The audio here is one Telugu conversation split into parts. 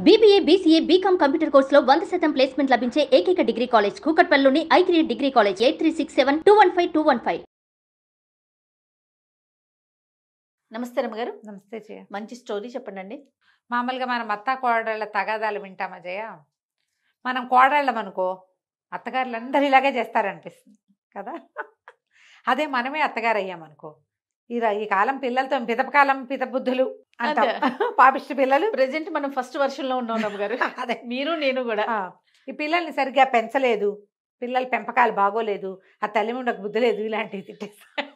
BBA, BCA, BCom కంప్యూటర్ కోర్సులో 100% ప్లేస్మెంట్ లభించే ఏకైక డిగ్రీ కాలేజ్ కూకట్పల్లిలోని i3 డిగ్రీ కాలేజ్ 8367215215. నమస్తే రమ్మగారు. నమస్తే జయ. మంచి స్టోరీ చెప్పండి. మామూలుగా మనం అత్త కోడళ్ళ తగాదాలు వింటామా జయ? మనం కోడళ్ళం అనుకో, అత్తగారులు అందరూ ఇలాగే చేస్తారనిపిస్తుంది కదా. అదే మనమే అత్తగారు అయ్యామనుకో, ఈ కాలం పిల్లలతో పితపకాలం పితబుద్ధులు అంటాం. పాపిష్టి పిల్లలు. ప్రెసెంట్ మనం ఫస్ట్ వర్షన్ లో ఉన్నాం రమ్మగారు. అదే మీరు నేను కూడా. ఈ పిల్లల్ని సరిగ్గా పెంచలేదు, పిల్లల పెంపకాలు బాగోలేదు, ఆ తల్లి ఉండకు బుద్ధి లేదు, ఇలాంటివి తిట్టేస్తారు.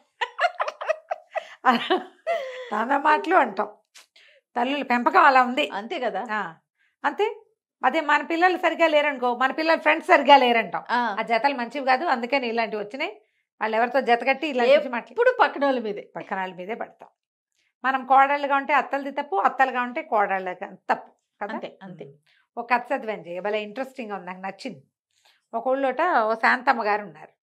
నానా మాటలు అంటాం. తల్లుల పెంపకం అలా ఉంది, అంతే కదా. అంతే. అదే మన పిల్లలు సరిగ్గా లేరనుకో, మన పిల్లల ఫ్రెండ్స్ సరిగ్గా లేరంటాం. ఆ జతలు మంచివి కాదు, అందుకని ఇలాంటివి వచ్చినాయి. వాళ్ళు ఎవరితో జత కట్టి ఇలా ఇప్పుడు పక్కన వాళ్ళ మీదే పడతాం. మనం కోడళ్ళుగా ఉంటే అత్తలది తప్పు, అత్తలుగా ఉంటే కోడళ్ళ తప్పు కదా. అంతే అంతే. ఒక కథ చదివాను జయ, భలే ఇంట్రెస్టింగ్గా ఉంది, నాకు నచ్చింది. ఒక ఊళ్ళోట ఓ శాంతమ్మ గారు ఉన్నారు.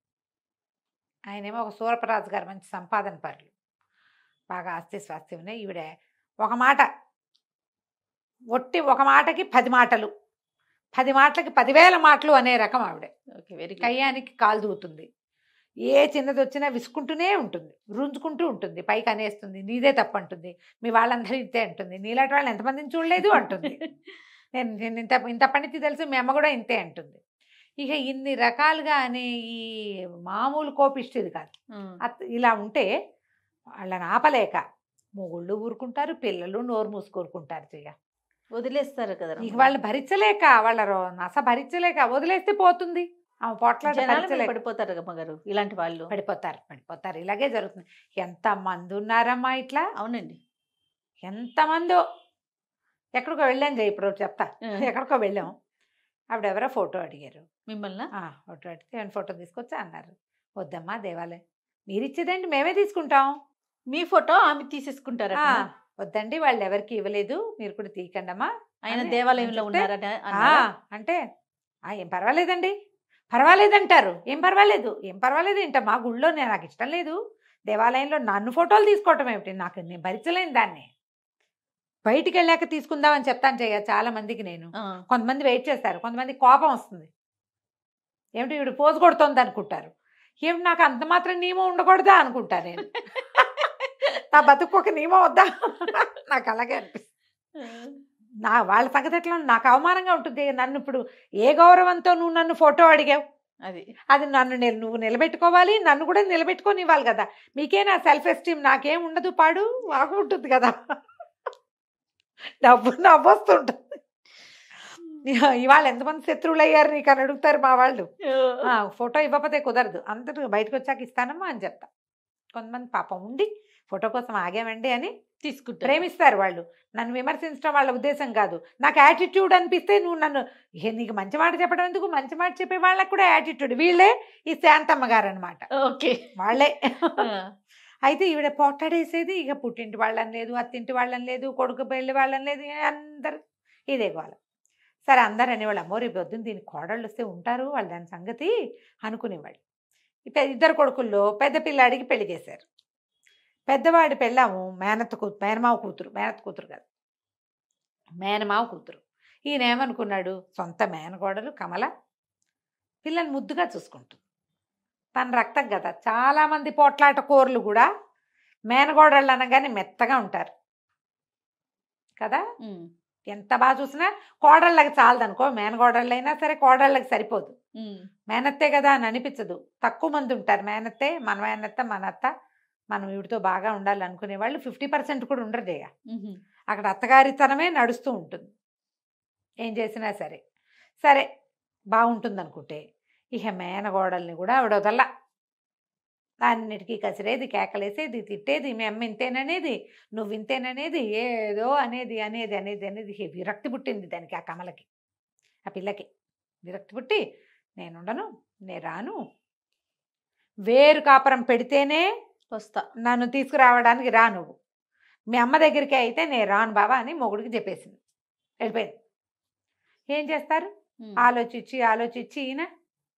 ఆయనేమో ఒక సూరపరాజు గారు, మంచి సంపాదన పరులు, బాగా ఆస్తి స్వాస్తి ఉన్నాయి. ఈవిడ ఒక మాట ఒట్టి ఒక మాటకి 10 మాటలు, 10 మాటలకి 10,000 మాటలు అనే రకం ఆవిడ. కయ్యానికి కాలు దూతుంది, ఏ చిన్నది వచ్చినా విసుకుంటూనే ఉంటుంది, రుంజుకుంటూ ఉంటుంది, పైకి అనేస్తుంది, నీదే తప్పు అంటుంది, మీ వాళ్ళందరూ ఇంతే అంటుంది, నీలాంటి వాళ్ళని ఎంతమందిని చూడలేదు అంటుంది, నేను ఇంత పనితి తెలుసు, మీ అమ్మ కూడా ఇంతే అంటుంది. ఇక ఇన్ని రకాలుగా అనే ఈ మామూలు కోపిష్టిది కాదు. ఇలా ఉంటే వాళ్ళని ఆపలేక మొగుళ్ళు ఊరుకుంటారు, పిల్లలు నోరు మూసుకూరుకుంటారు చెయ్య, వదిలేస్తారు కదా. ఇక వాళ్ళు భరించలేక, వాళ్ళ నస భరించలేక వదిలేస్తే పోతుంది. ఆమె పోట్లాట పడిపోతారు అమ్మగారు, ఇలాంటి వాళ్ళు పడిపోతారు. ఇలాగే జరుగుతుంది. ఎంతమంది ఉన్నారమ్మా ఇట్లా. అవునండి, ఎంతమందో. ఎక్కడికో వెళ్ళాను జయ, ఇప్పుడు చెప్తా. ఎక్కడికో వెళ్ళాం, ఆవిడెవరో ఫోటో అడిగారు మిమ్మల్ని. ఫోటో అడిగితే ఆయన ఫోటో తీసుకొచ్చా అన్నారు. వద్దమ్మా దేవాలయం, మీరు ఇచ్చేదండి మేమే తీసుకుంటాం, మీ ఫోటో ఆమె తీసేసుకుంటారా? వద్దండి, వాళ్ళు ఎవరికి ఇవ్వలేదు, మీరు కూడా తీయకండి అమ్మా. ఆయన దేవాలయంలో ఉన్నారట అంటే ఏం పర్వాలేదండి, పర్వాలేదంటారు. ఏం పర్వాలేదు ఏంట, మా గుళ్ళో నాకు ఇష్టం లేదు, దేవాలయంలో నన్ను ఫోటోలు తీసుకోవటం ఏమిటి, నేను భరించలేను దాన్ని, బయటికి వెళ్ళాక తీసుకుందామని చెప్తాను చెయ్య చాలా మందికి నేను. కొంతమంది వెయిట్ చేస్తారు, కొంతమంది కోపం వస్తుంది, ఏమిటి వీడు పోజు కొడుతోంది అనుకుంటారు, ఏమిటి నాకు అంత మాత్రం నియమం ఉండకూడదా అనుకుంటా నేను. నా బతుకు ఒక నియమం వద్దా, నాకు అలాగే అనిపిస్తుంది. వాళ్ళ సంగతి ఎట్లా, నాకు అవమానంగా ఉంటుంది. నన్ను ఇప్పుడు ఏ గౌరవంతో నువ్వు నన్ను ఫోటో అడిగావు, అది నువ్వు నిలబెట్టుకోవాలి, నన్ను కూడా నిలబెట్టుకోనివ్వాలి కదా. మీకే నా సెల్ఫ్ ఎస్టీమ్, నాకేం ఉండదు, పాడు వాగు ఉంటుంది కదా, నవ్వొస్తుంటుంది. ఇవాళ ఎంతమంది శత్రువులు అయ్యారు నీకు అని అడుగుతారు మా వాళ్ళు. ఫోటో ఇవ్వకపోతే కుదరదు, అందరూ బయటకు వచ్చాక ఇస్తానమ్మా అని చెప్తా. కొంతమంది పాపం ఉండి ఫోటో కోసం ఆగామండి అని తీసుకుంటారు, ప్రేమిస్తారు వాళ్ళు. నన్ను విమర్శించడం వాళ్ళ ఉద్దేశం కాదు, నాకు యాటిట్యూడ్ అనిపిస్తే నువ్వు నన్ను, నీకు మంచి మాట చెప్పడం ఎందుకు, మంచి మాట చెప్పే వాళ్ళకి కూడా యాటిట్యూడ్. వీళ్ళే ఈ శాంతమ్మ గారు అనమాట, వాళ్ళే. అయితే ఈవిడ పోట్లాడేసేది, ఇక పుట్టింటి వాళ్ళని లేదు, అత్తింటి వాళ్ళని లేదు, కొడుకు పెళ్ళి వాళ్ళని లేదు, అందరు ఇదే గోల. సరే అందరు అనేవాళ్ళు, అమ్మో రేపు పొద్దున్న దీనికి కోడళ్ళు వస్తే ఉంటారు వాళ్ళు దాని సంగతి అనుకునేవాళ్ళు. ఇద్దరు కొడుకుల్లో పెద్ద పిల్లాడికి పెళ్లి చేశారు. పెద్దవాడి పెళ్ళాము మేనమావ కూతురు కాదు, మేనమావ కూతురు. ఈయన ఏమనుకున్నాడు, సొంత మేనగోడలు కమల పిల్లని ముద్దుగా చూసుకుంటుంది, తన రక్తం కదా. చాలామంది పోట్లాట కోర్లు కూడా మేనగోడళ్ళు అనగానే మెత్తగా ఉంటారు కదా. ఎంత బాగా చూసినా కోడళ్ళకి చాలదనుకో, మేనగోడళ్ళైనా సరే కోడళ్ళకి సరిపోదు, మేనత్తే కదా అని అనిపించదు. తక్కువ మంది ఉంటారు మేనత్తే, మన మేనత్త మన అత్త, మనం వీడితో బాగా ఉండాలి అనుకునే వాళ్ళు 50% కూడా ఉండరు జయ. అక్కడ అత్తగారితనమే నడుస్తూ ఉంటుంది ఏం చేసినా సరే. సరే బాగుంటుంది అనుకుంటే ఇక మేనగోడల్ని కూడా ఆవిడ వదల్లా, అన్నిటికీ కసిరేది, కేకలేసేది, తిట్టేది, మీ అమ్మ ఇంతేననేది, నువ్వు ఇంతేననేది, ఏదో అనేది అనేది అనేది అనేది విరక్తి పుట్టింది దానికి, ఆ కమలకి, ఆ పిల్లకి విరక్తి పుట్టి, నేనుండను, నేను రాను, వేరు కాపురం పెడితేనే వస్తా, నన్ను తీసుకురావడానికి రా, నువ్వు మీ అమ్మ దగ్గరికి అయితే నేను రాను బాబా అని మొగుడికి చెప్పేసింది, వెళ్ళిపోయింది. ఏం చేస్తారు, ఆలోచించి ఈయన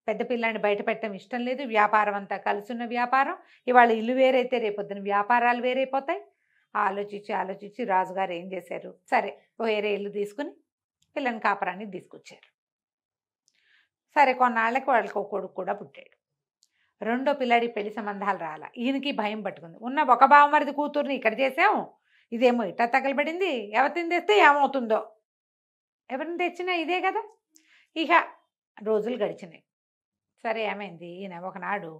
పెద్ద పిల్లాన్ని బయట పెట్టడం ఇష్టం లేదు, వ్యాపారం అంతా కలుసున్న వ్యాపారం, ఇవాళ ఇల్లు వేరైతే రేపొద్దున వ్యాపారాలు వేరైపోతాయి. ఆలోచించి రాజుగారు ఏం చేశారు, సరే వేరే ఇల్లు తీసుకుని పిల్లని కాపురానికి తీసుకొచ్చారు. సరే కొన్నాళ్ళకి వాళ్ళకి ఒక కొడుకు కూడా పుట్టాడు. రెండో పిల్లాడి పెళ్లి సంబంధాలు రాలా. ఈయనకి భయం పట్టుకుంది. ఉన్న ఒక బావమరిది కూతుర్ని ఇక్కడ చేసాం, ఇదేమో ఇట్టా తగలబడింది, ఎవరిని తెస్తే ఏమవుతుందో, ఎవరిని తెచ్చినా ఇదే కదా. ఇక రోజులు గడిచినాయి. సరే ఏమైంది, ఈయన ఒకనాడు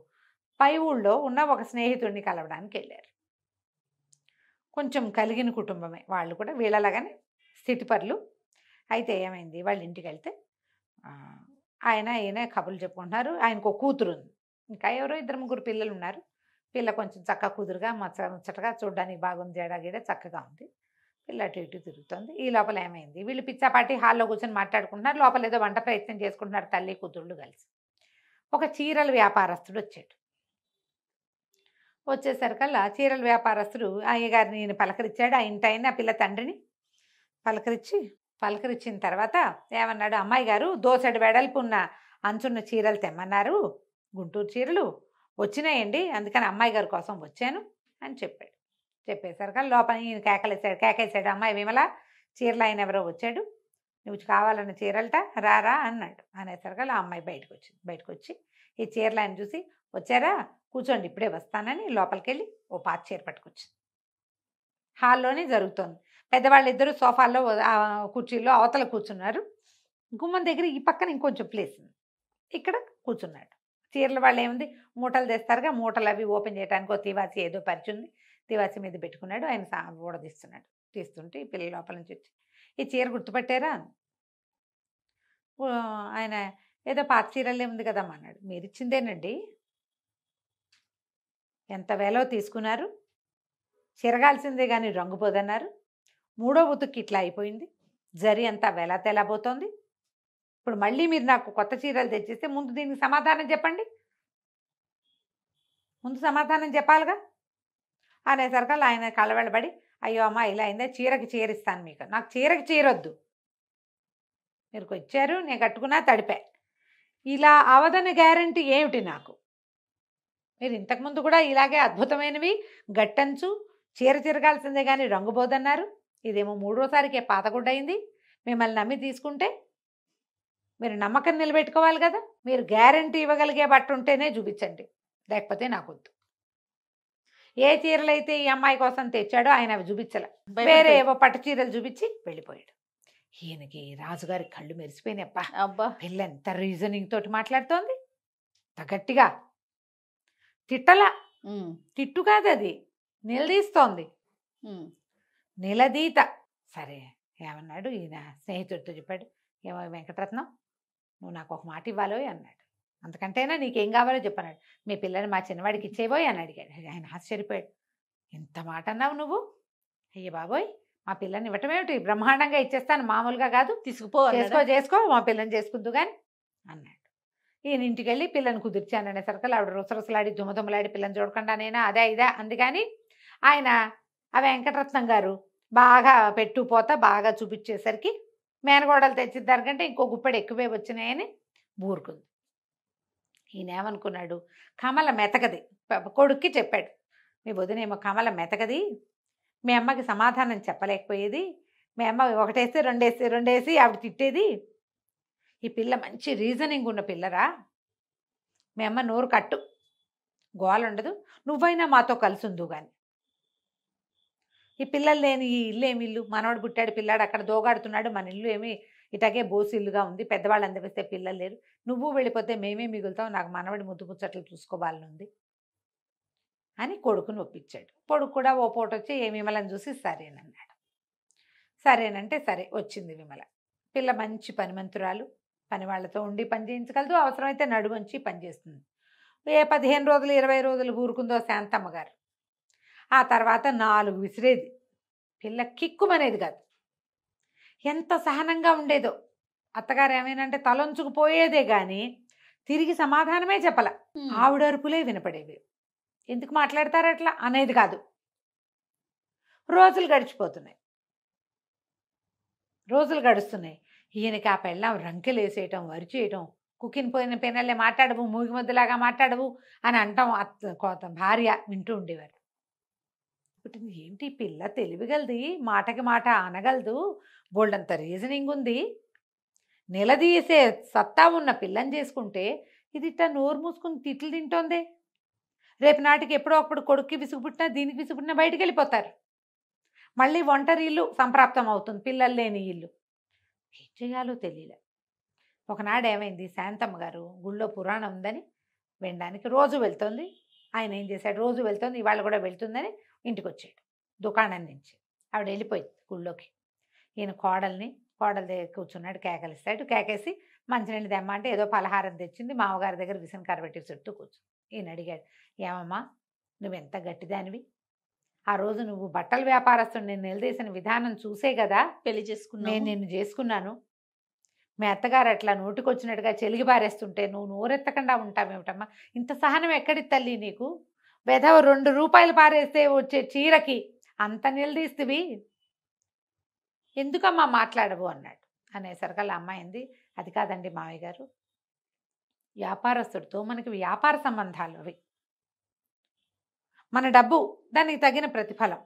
పై ఊళ్ళో ఉన్న ఒక స్నేహితుడిని కలవడానికి వెళ్ళారు. కొంచెం కలిగిన కుటుంబమే వాళ్ళు కూడా, వీళ్ళలాగానే స్థితిపరులు. అయితే ఏమైంది, వాళ్ళ ఇంటికి వెళ్తే ఈయన కబుర్లు చెప్పుకుంటున్నారు. ఆయనకు ఒక కూతురు ఉంది, ఇంకా ఎవరో 2-3 పిల్లలు ఉన్నారు. పిల్ల కొంచెం చక్కగా కుదురుగా ముచ్చటగా చూడడానికి బాగుంది, జడగీడ చక్కగా ఉంది. పిల్ల అటు ఇటు తిరుగుతుంది. ఈ లోపల ఏమైంది, వీళ్ళు పిచ్చాపాటి హాల్లో కూర్చొని మాట్లాడుకుంటున్నారు. లోపల ఏదో వంట ప్రయత్నం చేసుకుంటున్నారు తల్లి కూతుళ్ళు కలిసి. ఒక చీరల వ్యాపారస్తుడు వచ్చాడు. వచ్చేసరికల్లా చీరల వ్యాపారస్తుడు అయ్యగారిని ఈయన పలకరించాడు. ఆ ఇంటి అయిన పిల్ల తండ్రిని పలకరించిన తర్వాత ఏమన్నాడు, అమ్మాయి గారు దోసెడు వెడల్పు ఉన్న అంచున్న చీరలు తెమ్మన్నారు, గుంటూరు చీరలు వచ్చినాయండి, అందుకని అమ్మాయి గారి కోసం వచ్చాను అని చెప్పాడు. చెప్పేసరికి లోపల ఈయన కేకేశాడు, అమ్మాయి విమల, చీరలు ఆయన ఎవరో వచ్చాడు, నువ్వు కావాలన్న చీరలట, రారా అన్నాడు. అనేసరికి ఆ అమ్మాయి బయటకు వచ్చి ఈ చీరలు ఆయన చూసి, వచ్చారా కూర్చోండి ఇప్పుడే వస్తానని లోపలికి వెళ్ళి ఓ పాత చీర పట్టుకొచ్చింది. హాల్లోనే జరుగుతోంది. పెద్దవాళ్ళు ఇద్దరు సోఫాల్లో కుర్చీల్లో అవతల కూర్చున్నారు. గుమ్మం దగ్గర ఈ పక్కన ఇంకొంచెం ప్లేస్ ఉంది, ఇక్కడ కూర్చున్నాడు. చీరల వాళ్ళు ఏముంది, మూటలు తెస్తారుగా, మూటలు అవి ఓపెన్ చేయడానికి ఒక తివాసి ఏదో పరిచింది, తివాసి మీద పెట్టుకున్నాడు. ఆయన ఊడదీస్తున్నాడు. తీస్తుంటే ఈ పిల్లల లోపల నుంచి వచ్చి, ఈ చీర గుర్తుపట్టారా? ఆయన ఏదో పాత చీరలే ఉంది కదమ్మా అన్నాడు. మీరు ఇచ్చిందేనండి, ఎంత వేలో తీసుకున్నారు, చిరగాల్సిందే కానీ రంగు పోదన్నారు, 3వ ఉతుక్కి ఇట్లా అయిపోయింది, జరి అంతా వెలా తెలబోతోంది, ఇప్పుడు మళ్ళీ మీరు నాకు కొత్త చీరలు తెచ్చిస్తే ముందు దీనికి సమాధానం చెప్పండి, ముందు సమాధానం చెప్పాలిగా అనేసరికి ఆయన కలవెళ్ళబడి, అయ్యో అమ్మ ఇలా అయిందా, చీరకి చీరిస్తాను మీకు, నాకు చీరకి చీరొద్దు, మీరు వచ్చారు నేను కట్టుకున్నా తడిపా, ఇలా అవదని గ్యారంటీ ఏమిటి నాకు, మీరు ఇంతకుముందు కూడా ఇలాగే అద్భుతమైనవి గట్టంచు చీర చిరగాల్సిందే కానీ రంగు పోదన్నారు, ఇదేమో 3వసారికే పాతగుడ్డయింది, మిమ్మల్ని నమ్మి తీసుకుంటే మీరు నమ్మకం నిలబెట్టుకోవాలి కదా, మీరు గ్యారంటీ ఇవ్వగలిగే బట్ట ఉంటేనే చూపించండి, లేకపోతే నాకు వద్దు. ఏ చీరలైతే ఈ అమ్మాయి కోసం తెచ్చాడో ఆయన అవి చూపించలే, వేరే ఏవో పట్టు చీరలు చూపించి వెళ్ళిపోయాడు. ఈయనకి రాజుగారి కళ్ళు మెరిసిపోయినప్ప, అబ్బా పిల్ల ఎంత రీజనింగ్ తోటి మాట్లాడుతోంది, గట్టిగా తిట్టలా, తిట్టు కాదు అది, నిలదీస్తోంది, నిలదీత. సరే ఏమన్నాడు ఈయన స్నేహితుడితో చెప్పాడు, ఏమో వెంకటరత్నం నువ్వు నాకు ఒక మాట ఇవ్వాలోయ్ అన్నాడు. అంతకంటేనా నీకేం కావాలో చెప్పన్నాడు. మీ పిల్లని మా చిన్నవాడికి ఇచ్చేబోయ్ అని అడిగాడు. ఆయన ఆశ్చర్యపోయాడు, ఎంత మాట అన్నావు నువ్వు, అయ్యే బాబోయ్ మా పిల్లని ఇవ్వటం ఏమిటి, బ్రహ్మాండంగా ఇచ్చేస్తాను, మామూలుగా కాదు, చేసుకో మా పిల్లని చేసుకుందు కానీ అన్నాడు. ఈయన ఇంటికి వెళ్ళి పిల్లని కుదిర్చాను అనేసరికి ఆవిడ రుసరుసలాడి దుమ్మదుమ్మలాడి పిల్లని చూడకుండా నేనా అదే ఇదే అంది. కానీ ఆయన ఆ వెంకటరత్నం గారు బాగా పెట్టుపోతా బాగా చూపించేసరికి మేనగోడలు తెచ్చిద్దానికంటే ఇంకో గుప్పెడు ఎక్కువే వచ్చినాయని ఊరుకుంది. ఈయన ఏమనుకున్నాడు, కమల మెతకది, కొడుక్కి చెప్పాడు, మీ వదినేమో కమల మెతకది, మీ అమ్మకి సమాధానం చెప్పలేకపోయేది, మీ అమ్మ ఒకటేస్తే రెండేసి ఆవిడ తిట్టేది, ఈ పిల్ల మంచి రీజనింగ్ ఉన్న పిల్లరా, మీ అమ్మ నోరు కట్టు, గోల ఉండదు, నువ్వైనా మాతో కలిసి ఉందు కానీ, ఈ పిల్లలు లేని ఈ ఇల్లు ఏమి ఇల్లు, మనవాడు పుట్టాడు పిల్లాడు అక్కడ దోగాడుతున్నాడు, మన ఇల్లు ఏమి ఇటాగే బోసి ఇల్లుగా ఉంది, పెద్దవాళ్ళు అందరిస్తే పిల్లలు లేరు, నువ్వు వెళ్ళిపోతే మేమే మిగులుతాం, నాకు మనవాడి ముద్దు ముచ్చట్లు చూసుకోవాలని ఉంది అని కొడుకుని ఒప్పించాడు. కొడుకు కూడా ఓ పూట వచ్చి ఏ విమలని చూసి సరేనన్నాడు. సరేనంటే సరే వచ్చింది విమల. పిల్ల మంచి పనిమంతురాలు, పని వాళ్ళతో ఉండి పని చేయించగలదు, అవసరమైతే నడువంచి పని చేస్తుంది. ఏ 15 రోజులు 20 రోజులు ఊరుకుందో శాంతమ్మ గారు. ఆ తర్వాత 4 విసిరేది, పిల్ల కిక్కుమనేది కాదు, ఎంత సహనంగా ఉండేదో. అత్తగారు ఏమైనంటే తలొంచుకుపోయేదే కానీ తిరిగి సమాధానమే చెప్పల, ఆవిడ అరుపులే వినపడేవి, ఎందుకు మాట్లాడతారు అట్లా అనేది కాదు. రోజులు గడుస్తున్నాయి. ఈయనకి ఆ పెళ్ళం రంకెలు వేసేయటం, వరిచేయటం, కుక్కిన పోయిన పెనల్లే మాట్లాడవు, మూగి ముద్దలాగా మాట్లాడవు అని అంటాం భార్య వింటూ ఉండేవారు. ఏంటి పిల్ల తెలివిగలది, మాటకి మాట అనగలదు, బోల్డంత రీజనింగ్ ఉంది నిలదీసే సత్తా ఉన్న పిల్లని చేసుకుంటే ఇది ఇట్లా నోరు మూసుకుని తిట్లు తింటోందే. రేపు నాటికి ఎప్పుడో అప్పుడు కొడుక్కి విసుగుపుట్టినా దీనికి విసుగుపుట్టినా బయటికి వెళ్ళిపోతారు. మళ్ళీ ఒంటరి ఇల్లు సంప్రాప్తం అవుతుంది, పిల్లలు లేని ఇల్లు. ఏం చేయాలో తెలియలే. ఒకనాడు ఏమైంది, శాంతమ్మ గారు గుళ్ళో పురాణం ఉందని వినడానికి రోజు వెళ్తుంది. ఆయన ఏం చేశాడు, రోజు వెళ్తుంది, ఇవాళ కూడా వెళ్తుందని ఇంటికి వచ్చాడు దుకాణం నుంచి. ఆవిడ వెళ్ళిపోయింది గుళ్ళోకి. ఈయన కోడల దగ్గర కూర్చున్నాడు, కేకలిస్తాడు. కేకేసి మంచినీళ్ళు తెమ్మ అంటే ఏదో పలహారం తెచ్చింది. మామగారి దగ్గర విసనకర్ర పెట్టి చుట్టూ కూర్చుంది. ఈయన అడిగాడు, ఏమమ్మా నువ్వెంత గట్టిదానివి, ఆ రోజు నువ్వు బట్టల వ్యాపారస్తుడు నేను నిలదీసిన విధానం చూసే కదా పెళ్లి చేసుకున్నా నేను నిన్ను చేసుకున్నాను. మీ అత్తగారు అట్లా నోటికొచ్చినట్టుగా చెలిగి పారేస్తుంటే నువ్వు నోరెత్తకుండా ఉంటావేమిటమ్మా, ఇంత సహనం ఎక్కడి తల్లి నీకు, వెధవ 2 రూపాయలు పారేస్తే వచ్చే చీరకి అంత నిలదీస్తువి, ఎందుకమ్మా మాట్లాడవు అన్నాడు. అనేసరికల్లా అమ్మాయి అంది, అది కాదండి మావయ్య గారు, వ్యాపారస్తుడితో మనకి వ్యాపార సంబంధాలు అవి, మన డబ్బు దానికి తగిన ప్రతిఫలం.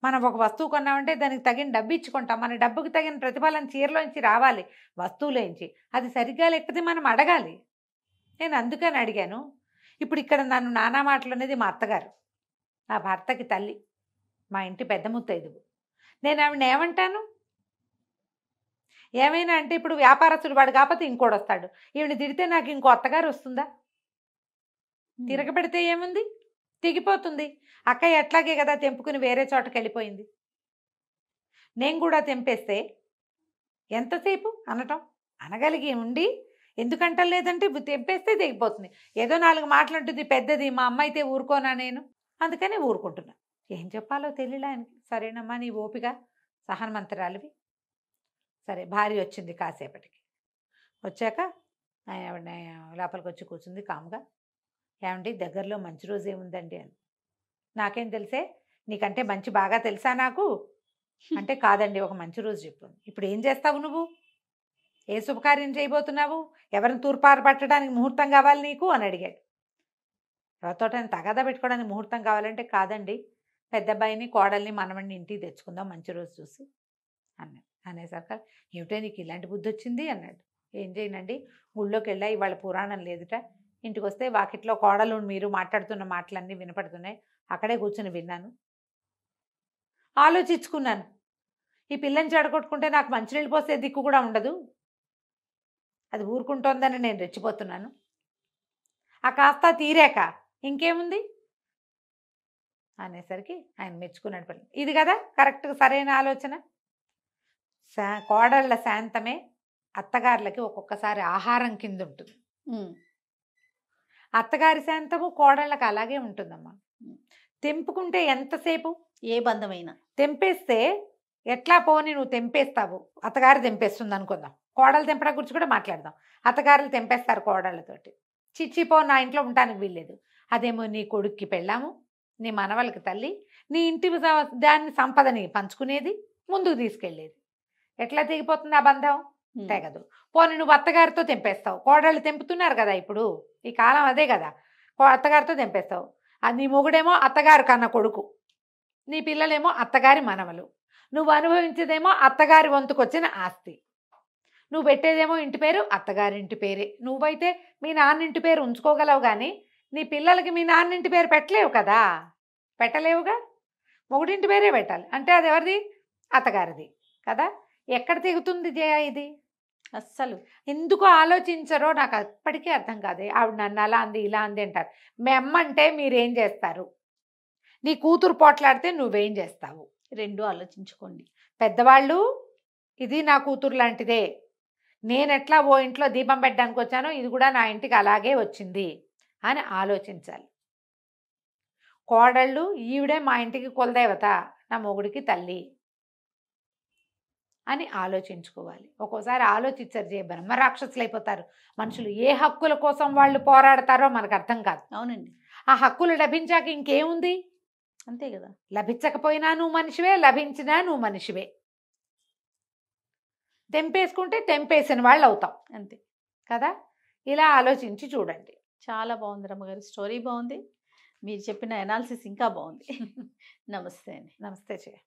మనం ఒక వస్తువు కొన్నామంటే దానికి తగిన డబ్బు ఇచ్చుకుంటాం, మన డబ్బుకి తగిన ప్రతిఫలం చీరలోంచి రావాలి, వస్తువులోంచి. అది సరిగ్గా లేకపోతే మనం అడగాలి. నేను అందుకని అడిగాను. ఇప్పుడు ఇక్కడ నన్ను నానా మాటలు అనేది మా అత్తగారు, నా భర్తకి తల్లి, మా ఇంటి పెద్ద ముత్తైదువు. నేను ఆవిడ ఏమంటాను, ఏమైనా అంటే ఇప్పుడు వ్యాపారస్తుడు వాడు కాకపోతే ఇంకోటి వస్తాడు, ఈవిడ తిడితే నాకు ఇంకో అత్తగారు వస్తుందా? తిరగబెడితే ఏముంది, తెగిపోతుంది. అక్కయ్య ఎట్లాగే కదా తెంపుకుని వేరే చోటకి వెళ్ళిపోయింది. నేను కూడా తెంపేస్తే ఎంతసేపు అనటం, అనగలిగి ఉండి ఎందుకంటం లేదంటే తెంపేస్తే తెగిపోతుంది. ఏదో 4 మాటలంటుంది పెద్దది, మా అమ్మ అయితే ఊరుకోనా నేను, అందుకని ఊరుకుంటున్నా. ఏం చెప్పాలో తెలియలే ఆయనకి. సరేనమ్మా నీ ఓపిక, సహనమంతరాలివి. సరే భార్య వచ్చింది, కాసేపటికి వచ్చాక ఆవిడ లోపలికి వచ్చి కూర్చుంది కామ్గా. ఏమండి దగ్గరలో మంచి రోజు ఏముందండి అని. నాకేం తెలిసే, నీకంటే మంచి బాగా తెలుసా నాకు అంటే, కాదండి ఒక మంచి రోజు చెప్పు. ఇప్పుడు ఏం చేస్తావు నువ్వు, ఏ శుభకార్యం చేయబోతున్నావు, ఎవరిని తూర్పారు పట్టడానికి ముహూర్తం కావాలి నీకు అని అడిగాడు. ఎవరితోటని తగాదా పెట్టుకోవడానికి ముహూర్తం కావాలంటే, కాదండి పెద్ద అబ్బాయిని కోడల్ని మనవడిని ఇంటికి తెచ్చుకుందాం మంచి రోజు చూసి అన్నాడు. అనేసరికి ఏమిటో నీకు ఇలాంటి బుద్ధి వచ్చింది అన్నాడు. ఏం చేయనండి, ఊళ్ళోకి వెళ్ళా, ఇవాళ పురాణం లేదుట, ఇంటికి వస్తే వాకిట్లో కోడలు మీరు మాట్లాడుతున్న మాటలన్నీ వినపడుతున్నాయి, అక్కడే కూర్చుని విన్నాను, ఆలోచించుకున్నాను. ఈ పిల్లని చెడగొట్టుకుంటే నాకు మంచినీళ్ళు పోసే దిక్కు కూడా ఉండదు, అది ఊరుకుంటోందని నేను రెచ్చిపోతున్నాను. ఆ కాస్త తీరాక ఇంకేముంది అనేసరికి ఆయన మెచ్చుకున్నాడు. పిల్ల ఇది కదా కరెక్ట్గా సరైన ఆలోచన. కోడళ్ళ శాంతమే అత్తగారులకి ఒక్కొక్కసారి ఆహారం కింద ఉంటుంది. అత్తగారి శాంతము కోడళ్ళకి అలాగే ఉంటుందమ్మా. తెంపుకుంటే ఎంతసేపు, ఏ బంధమైనా తెంపేస్తే ఎట్లా పోని నువ్వు తెంపేస్తావు, అత్తగారు తెంపేస్తుంది అనుకుందాం, కోడలు తెంపడం గురించి కూడా మాట్లాడదాం. అత్తగారులు తెంపేస్తారు కోడళ్ళతోటి, చిచ్చిపో నా ఇంట్లో ఉండటానికి వీల్లేదు. అదేమో నీ కొడుక్కి పెళ్ళాము, నీ మనవలకి తల్లి, నీ ఇంటి దాన్ని సంపదని పంచుకునేది, ముందుకు తీసుకెళ్ళేది. ఎట్లా తెగిపోతుంది ఆ బంధం, తెగదు. పోనీ నువ్వు అత్తగారితో తెంపేస్తావు, కోడళ్ళు తెంపుతున్నారు కదా ఇప్పుడు ఈ కాలం అదే కదా, అత్తగారితో తెంపేస్తావు. నీ మొగుడేమో అత్తగారు కన్న కొడుకు, నీ పిల్లలేమో అత్తగారి మనవలు, నువ్వు అనుభవించేదేమో అత్తగారి వంతుకొచ్చిన ఆస్తి, నువ్వు పెట్టేదేమో ఇంటి పేరు అత్తగారింటి పేరే. నువ్వైతే మీ నాన్నింటి పేరు ఉంచుకోగలవు కానీ నీ పిల్లలకి మీ నాన్నింటి పేరు పెట్టలేవు కదా, పెట్టలేవుగా, మొగుడింటి పేరే పెట్టాలి. అంటే అది ఎవరిది, అత్తగారిది కదా. ఎక్కడ తెగుతుంది జయ ఇది, అస్సలు ఎందుకు ఆలోచించరో నాకు అప్పటికీ అర్థం కాదు. ఆవిడ నన్ను అలా అంది ఇలా అంది అంటారు. మెమ్మంటే మీరేం చేస్తారు, నీ కూతురు పోట్లాడితే నువ్వేం చేస్తావు, రెండు ఆలోచించుకోండి. పెద్దవాళ్ళు ఇది నా కూతురు లాంటిదే, నేను ఎట్లా ఓ ఇంట్లో దీపం పెట్టడానికి వచ్చానో ఇది కూడా నా ఇంటికి అలాగే వచ్చింది అని ఆలోచించాలి. కోడళ్ళు ఈవిడే మా ఇంటికి కులదేవత, నా మొగుడికి తల్లి అని ఆలోచించుకోవాలి. ఒక్కోసారి ఆలోచించరు, జయ బ్రహ్మరాక్షసులు అయిపోతారు మనుషులు. ఏ హక్కుల కోసం వాళ్ళు పోరాడతారో మనకు అర్థం కాదు. అవునండి, ఆ హక్కులు లభించాక ఇంకేముంది, అంతే కదా. లభించకపోయినా నువ్వు మనిషివే, లభించినా నువ్వు మనిషివే. తెంపేసుకుంటే తెంపేసిన వాళ్ళు అవుతాం, అంతే కదా. ఇలా ఆలోచించి చూడండి. చాలా బాగుంది రమ్మగారు, స్టోరీ బాగుంది, మీరు చెప్పిన అనాలిసిస్ ఇంకా బాగుంది. నమస్తే అండి. నమస్తే జయ.